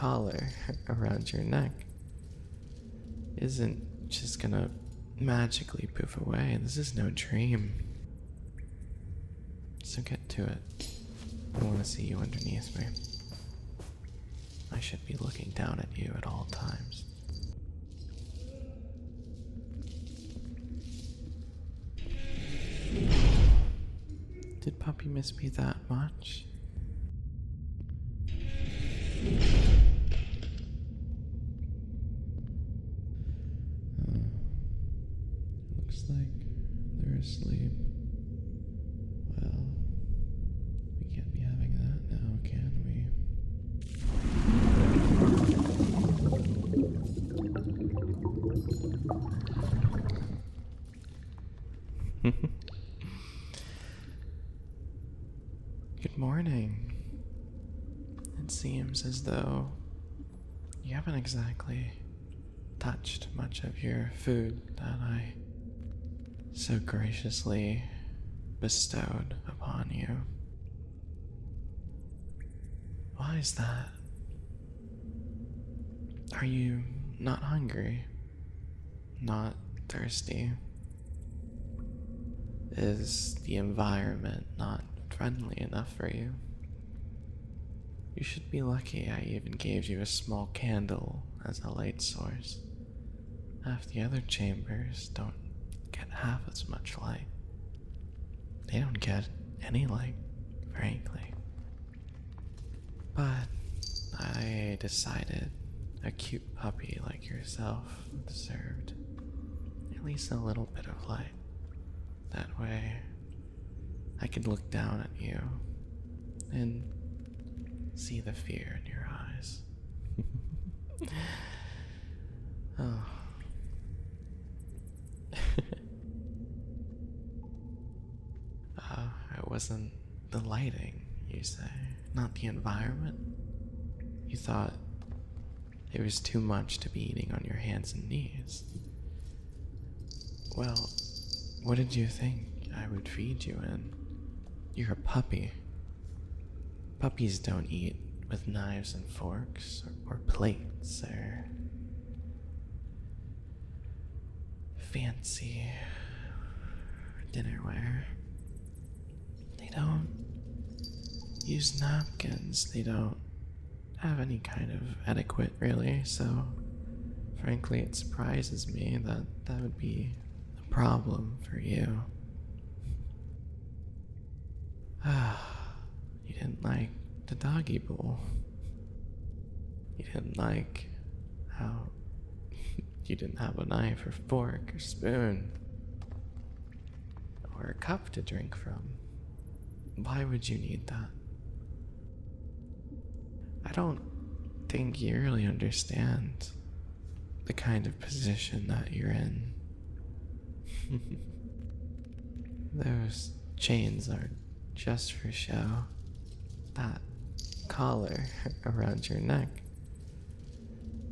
collar around your neck isn't just gonna magically poof away. This is no dream. So get to it. I want to see you underneath me. I should be looking down at you at all times. Did Puppy miss me that much? Looks like they're asleep. Well, we can't be having that now, can we? Good morning. It seems as though you haven't exactly touched much of your food that I so graciously bestowed upon you. Why is that? Are you not hungry? Not thirsty? Is the environment not friendly enough for you? You should be lucky I even gave you a small candle as a light source. Half the other chambers don't get half as much light. They don't get any light, frankly. But I decided a cute puppy like yourself deserved at least a little bit of light. That way, I could look down at you and see the fear in your eyes. Oh. It wasn't the lighting, you say, not the environment? You thought it was too much to be eating on your hands and knees. Well, what did you think I would feed you in? You're a puppy. Puppies don't eat with knives and forks or plates or fancy dinnerware. They don't use napkins. They don't have any kind of etiquette, really, so frankly it surprises me that that would be a problem for you. You didn't like the doggy bowl. You didn't like how you didn't have a knife or fork or spoon or a cup to drink from. Why would you need that? I don't think you really understand the kind of position that you're in. Those chains are just for show. That collar around your neck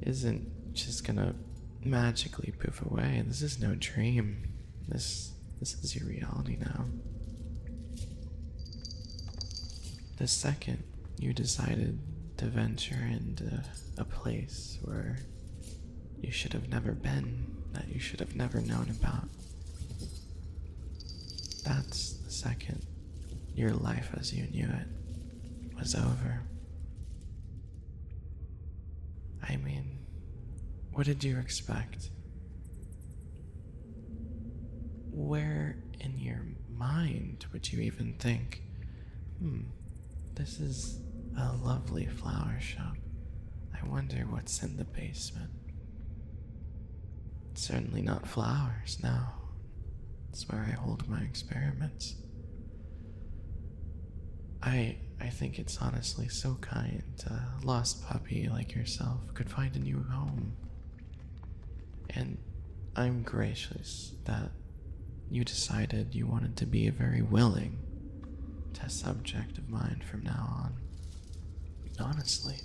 isn't just gonna magically poof away. This is no dream. This is your reality now. The second you decided to venture into a place where you should have never been, that you should have never known about, that's the second your life as you knew it was over. I mean, what did you expect? Where in your mind would you even think, this is a lovely flower shop. I wonder what's in the basement. It's certainly not flowers, no. It's where I hold my experiments. I think it's honestly so kind a lost puppy like yourself could find a new home. And I'm gracious that you decided you wanted to be very willing test subject of mine from now on. Honestly,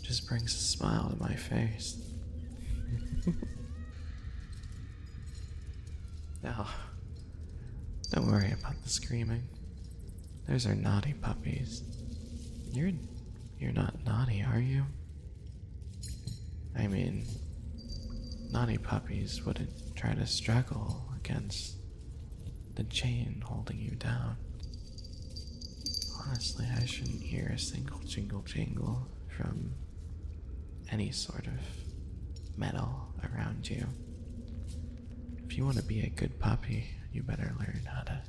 just brings a smile to my face. Now, don't worry about the screaming. Those are naughty puppies. You're not naughty, are you? I mean, naughty puppies wouldn't try to struggle against the chain holding you down. Honestly, I shouldn't hear a single jingle jangle from any sort of metal around you. If you want to be a good puppy, you better learn how to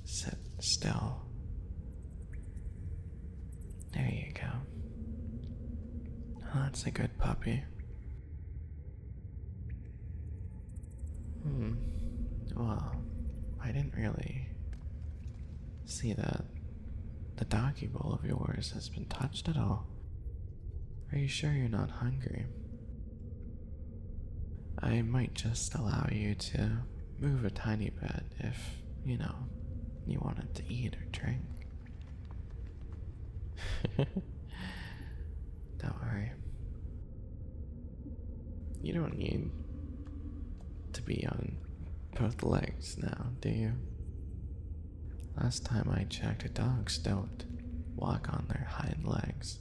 sit still. There you go. Oh, that's a good puppy. Well, I didn't really see that the doggy bowl of yours has been touched at all. Are you sure you're not hungry? I might just allow you to move a tiny bit if, you wanted to eat or drink. Don't worry. You don't need to be on both legs now, do you? Last time I checked, dogs don't walk on their hind legs.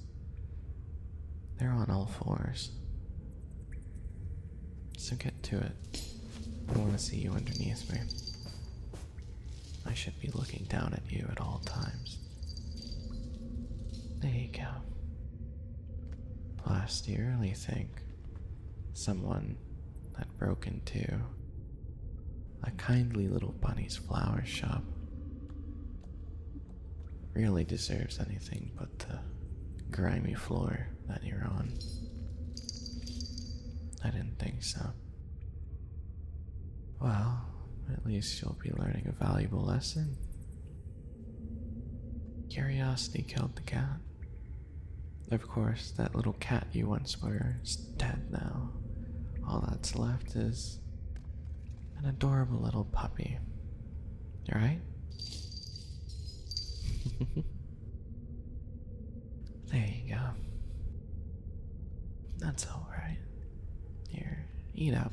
They're on all fours. So get to it. I want to see you underneath me. I should be looking down at you at all times. There you go. Plus, do you really think someone that broke into a kindly little bunny's flower shop really deserves anything but the grimy floor that you're on? I didn't think so. Well, at least you'll be learning a valuable lesson. Curiosity killed the cat. Of course, that little cat you once were is dead now. All that's left is an adorable little puppy. Right? There you go. That's alright. Here, eat up.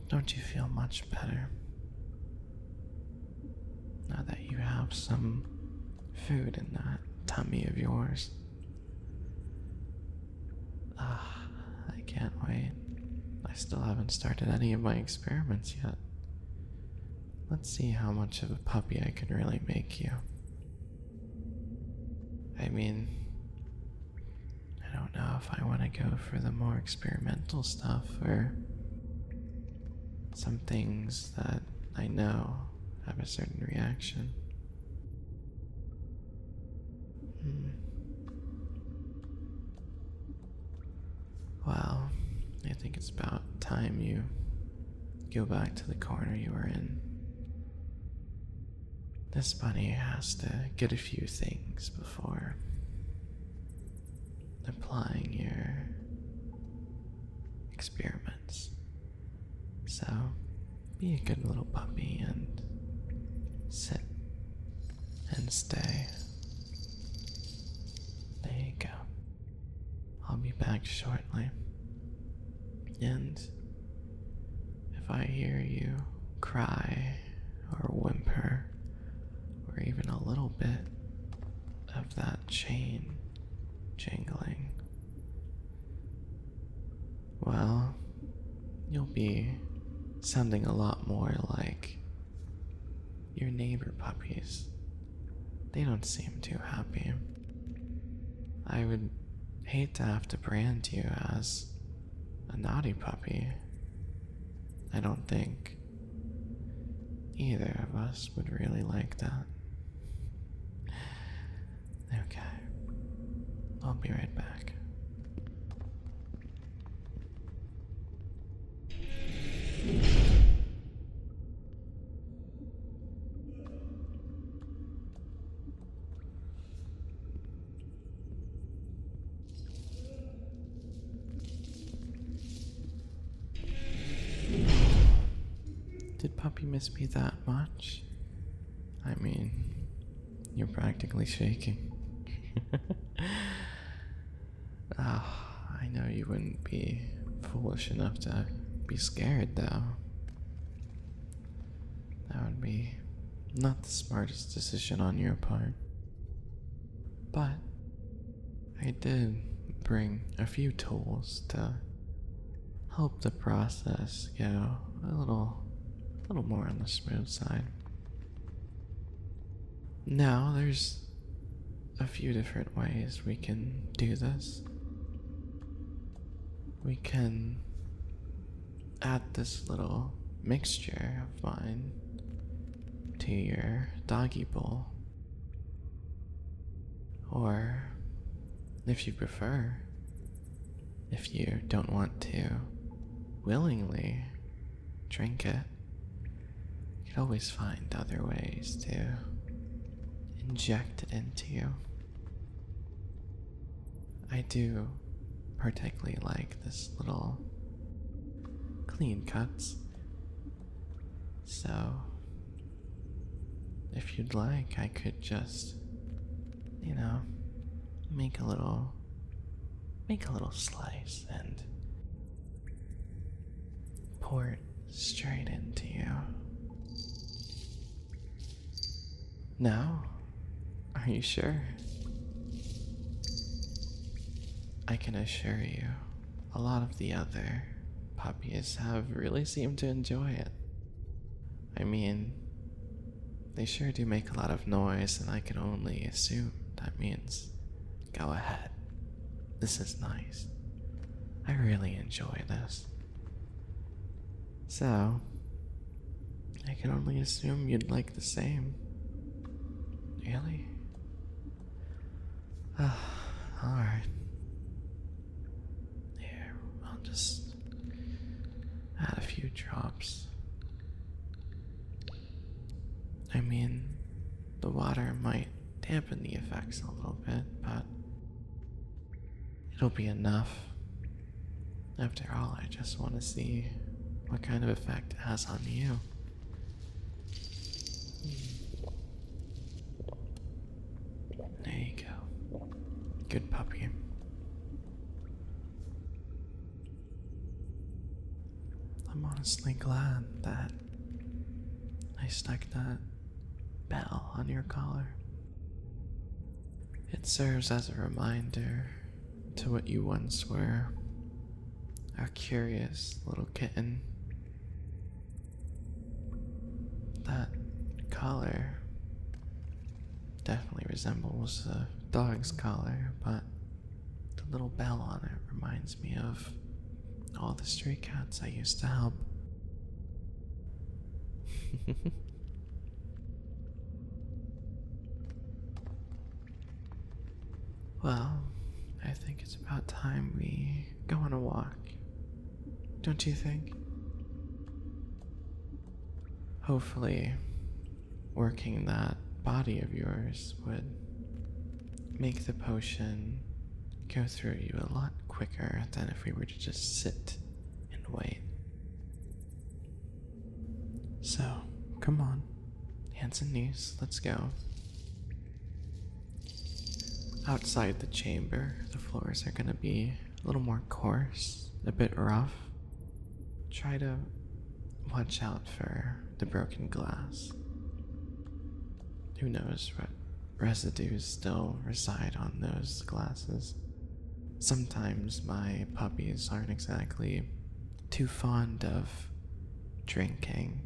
Don't you feel much better? Now that you have some food in that tummy of yours. I can't wait. I still haven't started any of my experiments yet. Let's see how much of a puppy I can really make you. I mean, I don't know if I want to go for the more experimental stuff or some things that I know have a certain reaction. Well, I think it's about time you go back to the corner you were in. This bunny has to get a few things before applying your experiments. So, be a good little puppy and sit and stay. There you go. I'll be back shortly. And if I hear you cry or whimper, or even a little bit of that chain jingling, well, you'll be sounding a lot more like your neighbor puppies. They don't seem too happy. I would hate to have to brand you as a naughty puppy. I don't think either of us would really like that. Okay, I'll be right back. Did Puppy miss me that much? I mean, you're practically shaking. I know you wouldn't be foolish enough to be scared, though. That would be not the smartest decision on your part. But I did bring a few tools to help the process go a little more on the smooth side. Now, there's a few different ways we can do this. We can add this little mixture of mine to your doggy bowl. Or, if you prefer, if you don't want to willingly drink it, you can always find other ways to inject it into you. I do particularly like this little clean cuts. So, if you'd like, I could just, make a little slice and pour it straight into you. Now, are you sure? I can assure you, a lot of the other puppies have really seemed to enjoy it. I mean, they sure do make a lot of noise, and I can only assume that means go ahead. This is nice. I really enjoy this. So, I can only assume you'd like the same. Really? Alright. Here, I'll just add a few drops. I mean, the water might dampen the effects a little bit, but it'll be enough. After all, I just want to see what kind of effect it has on you. There you go. Good puppy. I'm honestly glad that I stuck that bell on your collar. It serves as a reminder to what you once were, a curious little kitten. That collar definitely resembles a dog's collar, but the little bell on it reminds me of all the stray cats I used to help. Well, I think it's about time we go on a walk. Don't you think? Hopefully, working that body of yours would make the potion go through you a lot quicker than if we were to just sit and wait. So, come on, hands and knees, let's go. Outside the chamber, the floors are gonna be a little more coarse, a bit rough. Try to watch out for the broken glass. Who knows what residues still reside on those glasses. Sometimes my puppies aren't exactly too fond of drinking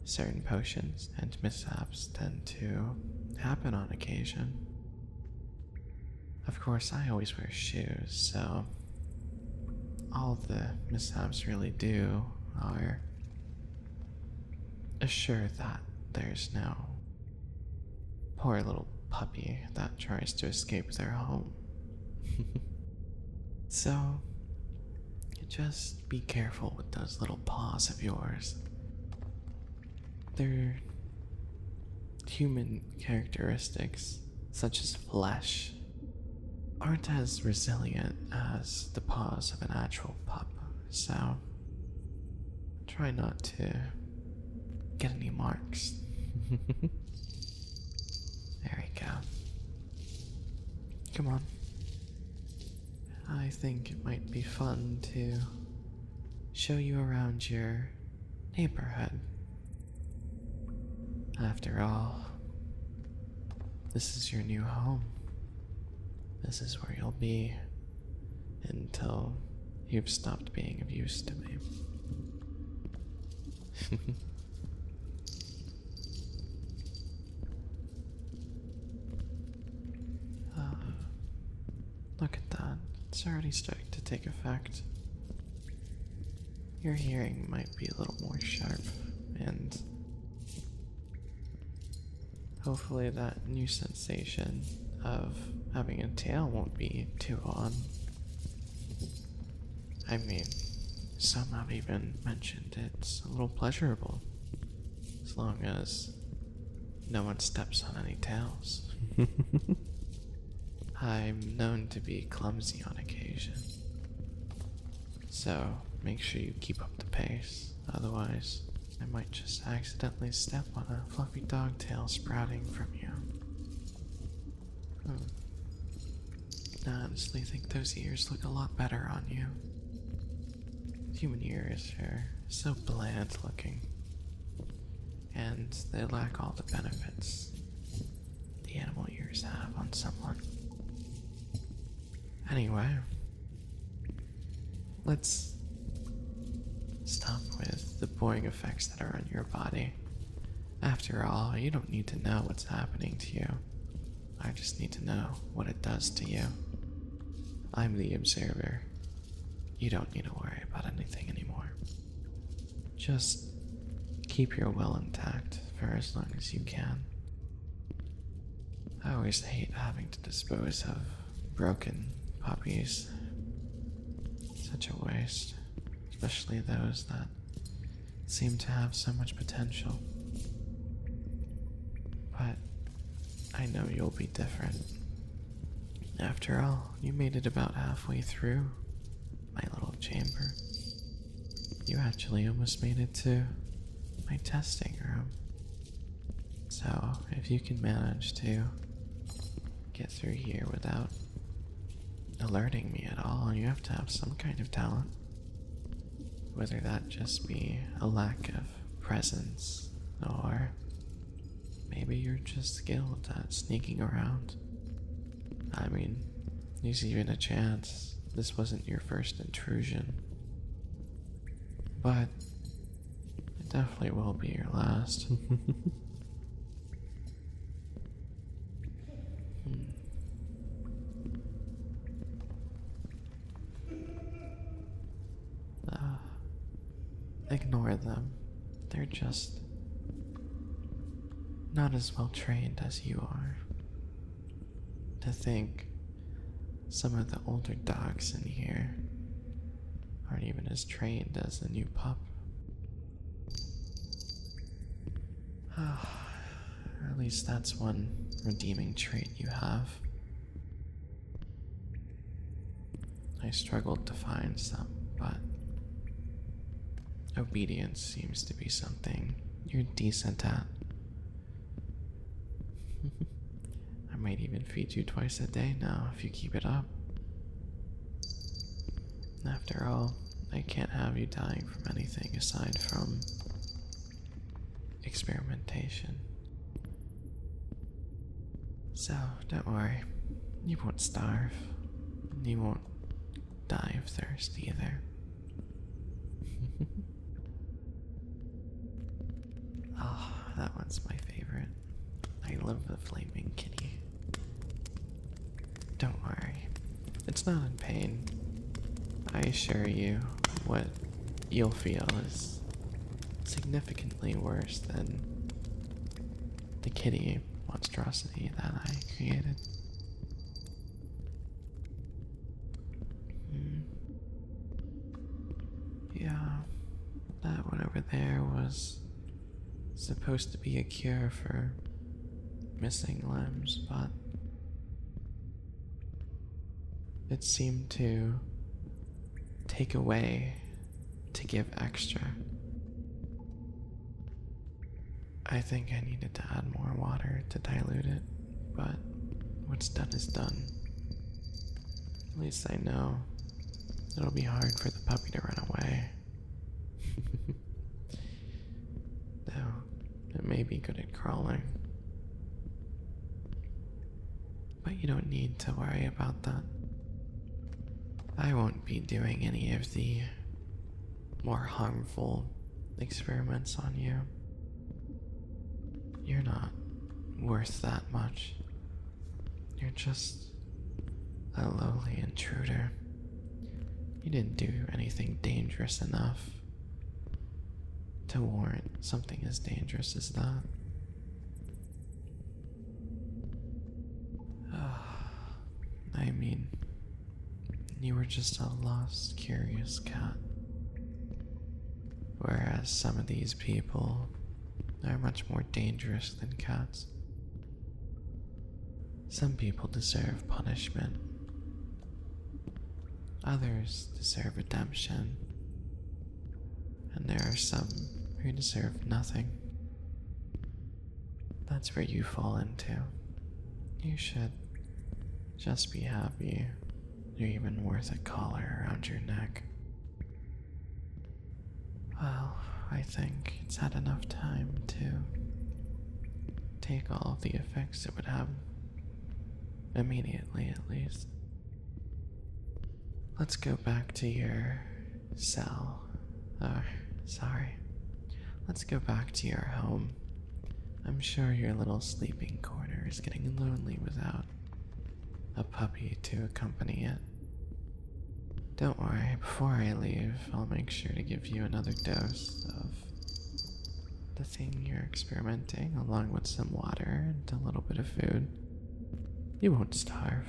certain potions, and mishaps tend to happen on occasion. Of course, I always wear shoes, so all the mishaps really do are assure that there's no poor little puppy that tries to escape their home. So, just be careful with those little paws of yours. They're human characteristics, such as flesh, aren't as resilient as the paws of an actual pup, so try not to get any marks. There we go. Come on. I think it might be fun to show you around your neighborhood. After all, this is your new home. this is where you'll be until you've stopped being of use to me. Look at that. It's already starting to take effect. Your hearing might be a little more sharp, and hopefully that new sensation of having a tail won't be too odd. I mean, some have even mentioned it's a little pleasurable, as long as no one steps on any tails. I'm known to be clumsy on occasion, so make sure you keep up the pace, otherwise I might just accidentally step on a fluffy dog tail sprouting from you. I honestly think those ears look a lot better on you. Human ears are so bland looking, and they lack all the benefits the animal ears have on someone. Anyway, let's stop with the boring effects that are on your body. After all, you don't need to know what's happening to you. I just need to know what it does to you. I'm the observer. You don't need to worry about anything anymore. Just keep your will intact for as long as you can. I always hate having to dispose of broken puppies. Such a waste, especially those that seem to have so much potential. But I know you'll be different. After all, you made it about halfway through my little chamber. You actually almost made it to my testing room. So, if you can manage to get through here without alerting me at all, you have to have some kind of talent. Whether that just be a lack of presence, or maybe you're just skilled at sneaking around. I mean, there's even a chance this wasn't your first intrusion. But it definitely will be your last. Ignore them. They're just not as well trained as you are. To think some of the older dogs in here aren't even as trained as the new pup. Or at least that's one redeeming trait you have. I struggled to find some, but obedience seems to be something you're decent at. I might even feed you twice a day now if you keep it up. After all, I can't have you dying from anything aside from experimentation. So, don't worry. You won't starve. You won't die of thirst either. Oh, that one's my favorite. I love the flaming kitty. Don't worry. It's not in pain. I assure you, what you'll feel is significantly worse than the kitty monstrosity that I created. Yeah, that one over there was supposed to be a cure for missing limbs, but it seemed to take away to give extra. I think I needed to add more water to dilute it, but what's done is done. At least I know it'll be hard for the puppy to run away. Though it may be good at crawling. But You don't need to worry about that. I won't be doing any of the more harmful experiments on you. You're not worth that much. You're just a lowly intruder. You didn't do anything dangerous enough to warrant something as dangerous as that. I mean, you were just a lost, curious cat. Whereas some of these people are much more dangerous than cats. Some people deserve punishment. Others deserve redemption. And there are some who deserve nothing. That's where you fall into. You should just be happy you're even worth a collar around your neck. Well, I think it's had enough time to take all of the effects it would have, immediately at least. Let's go back to your cell. Sorry. Let's go back to your home. I'm sure your little sleeping corner is getting lonely without a puppy to accompany it. Don't worry, before I leave, I'll make sure to give you another dose of the thing you're experimenting, along with some water and a little bit of food. You won't starve.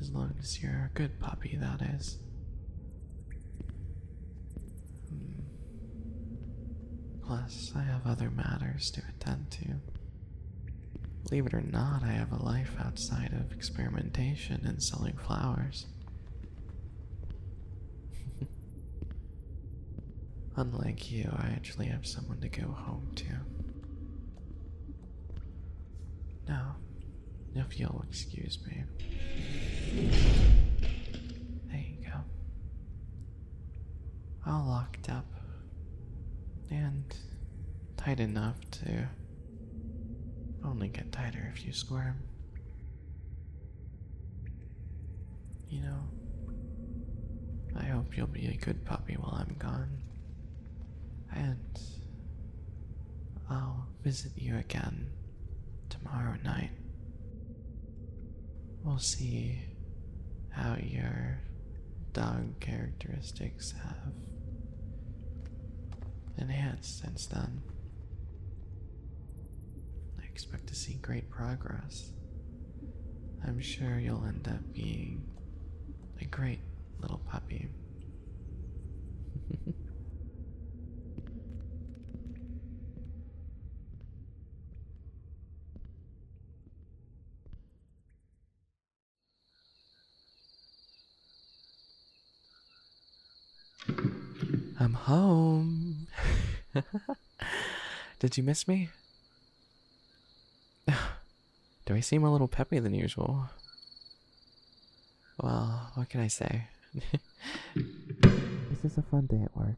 As long as you're a good puppy, that is. Plus, I have other matters to attend to. Believe it or not, I have a life outside of experimentation and selling flowers. Unlike you, I actually have someone to go home to. Now, if you'll excuse me. There you go. All locked up. And tight enough to only get tighter if you squirm. You know, I hope you'll be a good puppy while I'm gone. And I'll visit you again tomorrow night. We'll see how your dog characteristics have enhanced since then. I expect to see great progress. I'm sure you'll end up being a great little puppy. I'm home. Did you miss me? Do I seem a little peppy than usual? Well, what can I say? This is a fun day at work.